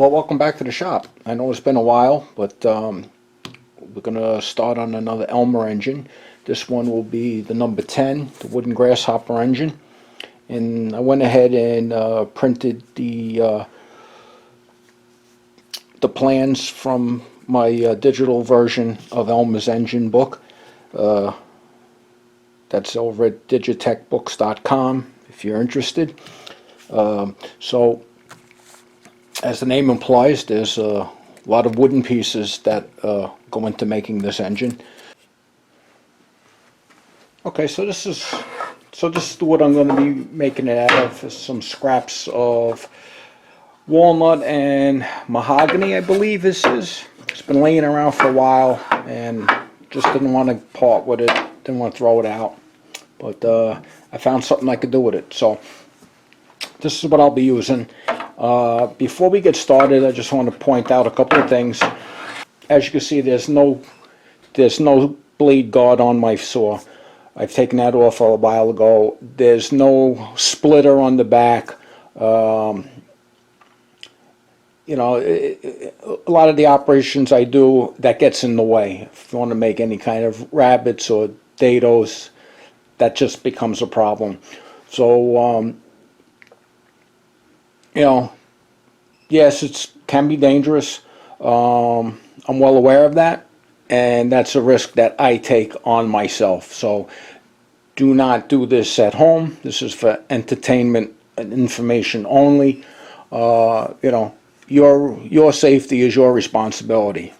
Well, welcome back to the shop. I know it's been a while, but we're going to start on another Elmer engine. This one will be the number 10, the wooden Grasshopper engine. And I went ahead and printed the plans from my digital version of Elmer's engine book. That's over at digitechbooks.com if you're interested. So, as the name implies, there's a lot of wooden pieces that go into making this engine. Okay, so this is what I'm going to be making it out of. Is some scraps of walnut and mahogany, I believe this is. It's been laying around for a while and just didn't want to part with it, didn't want to throw it out. But I found something I could do with it. So this is what I'll be using. Before we get started, I just want to point out a couple of things. As you can see, there's no blade guard on my saw. I've taken that off a while ago. There's no splitter on the back. You know, a lot of the operations I do, that gets in the way. If you want to make any kind of rabbits or dados, that just becomes a problem. So, you know, yes, it can be dangerous. I'm well aware of that, and that's a risk that I take on myself. So do not do this at home. This is for entertainment and information only. You know, your safety is your responsibility.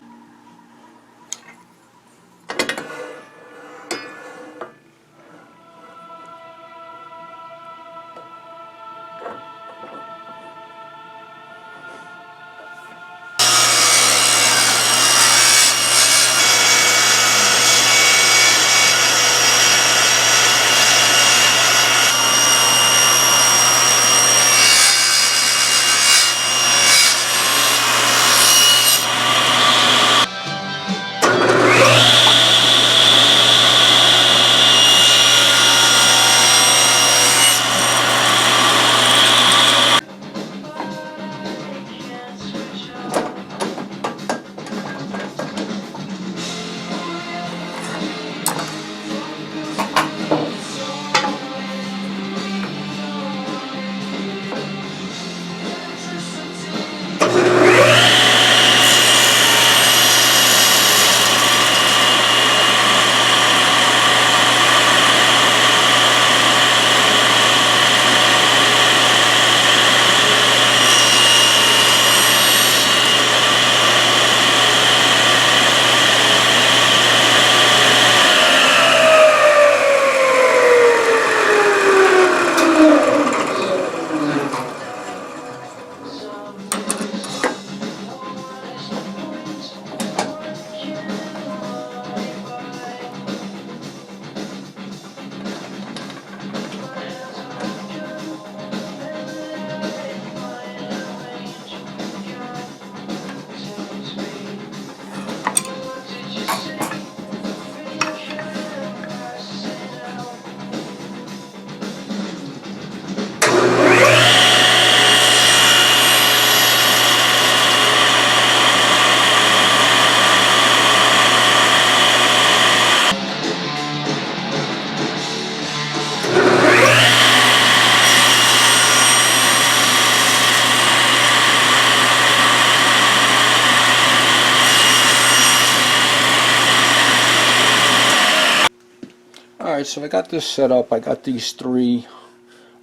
Alright, so I got this set up. I got these three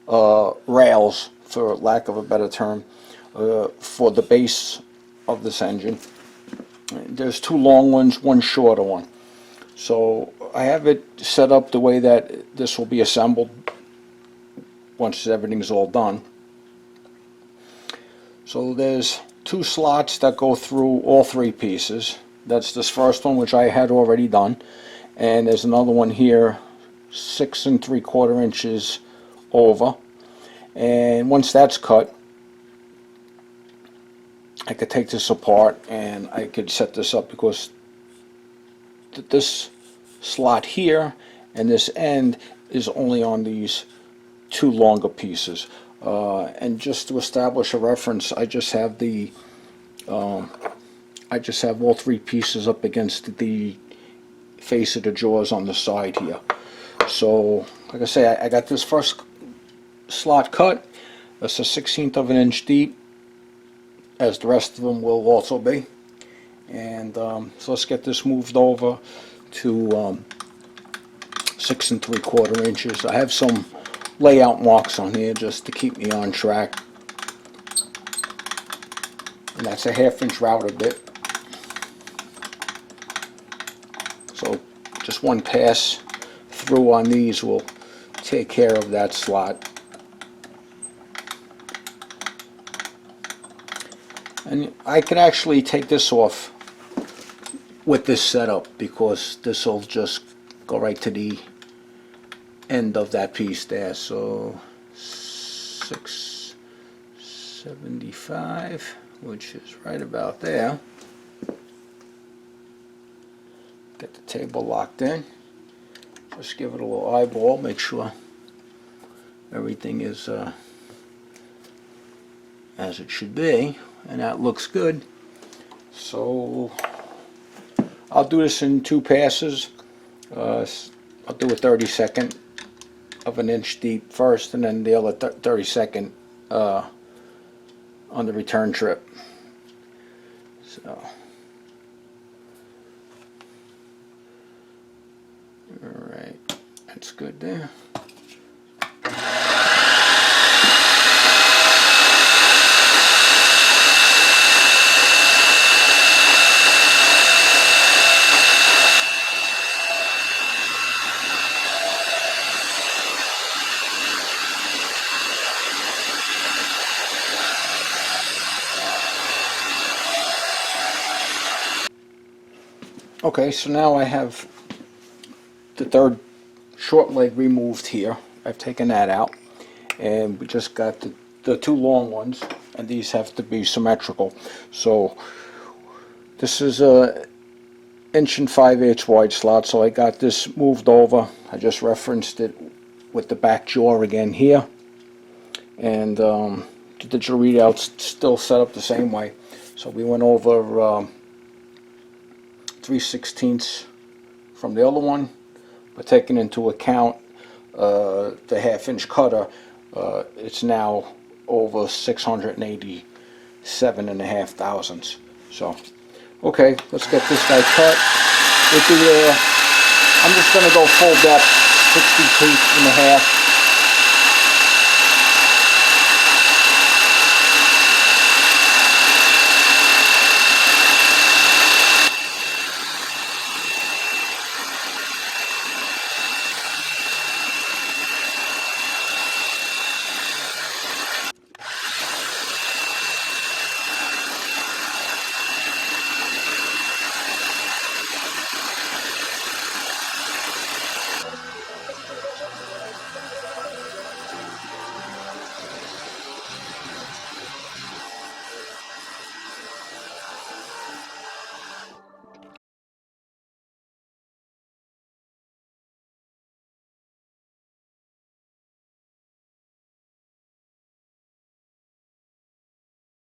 rails, for lack of a better term, for the base of this engine. There's two long ones, one shorter one. So I have it set up the way that this will be assembled once everything's all done. So there's two slots that go through all three pieces. That's this first one, which I had already done, and there's another one here 6 3/4 inches over, and once that's cut, I could take this apart and I could set this up, because this slot here and this end is only on these two longer pieces. And just to establish a reference, I just have the I just have all three pieces up against the face of the jaws on the side here. So, like I say, I got this first slot cut. It's a 1/16 of an inch deep, as the rest of them will also be. And so let's get this moved over to 6 3/4 inches. I have some layout marks on here just to keep me on track. And that's a 1/2 inch router bit. So just one pass through on these will take care of that slot. And I can actually take this off with this setup because this will just go right to the end of that piece there. So 675, which is right about there. Get the table locked in. Just give it a little eyeball, make sure everything is as it should be, and that looks good. So I'll do this in 2 passes. I'll do a 32nd of an inch deep first, and then the other 32nd on the return trip. So, alright, that's good there. Okay, so now I have the third short leg removed here. I've taken that out, and we just got the 2 long ones, and these have to be symmetrical. So this is a 1 5/8 wide slot, so I got this moved over. I just referenced it with the back jaw again here, and the digital readout's still set up the same way. So we went over 3/16 from the other one, but taking into account the 1/2 inch cutter, it's now over 687.5 thousandths. So, okay, let's get this guy cut. I'm just going to go full depth, 62 1/2.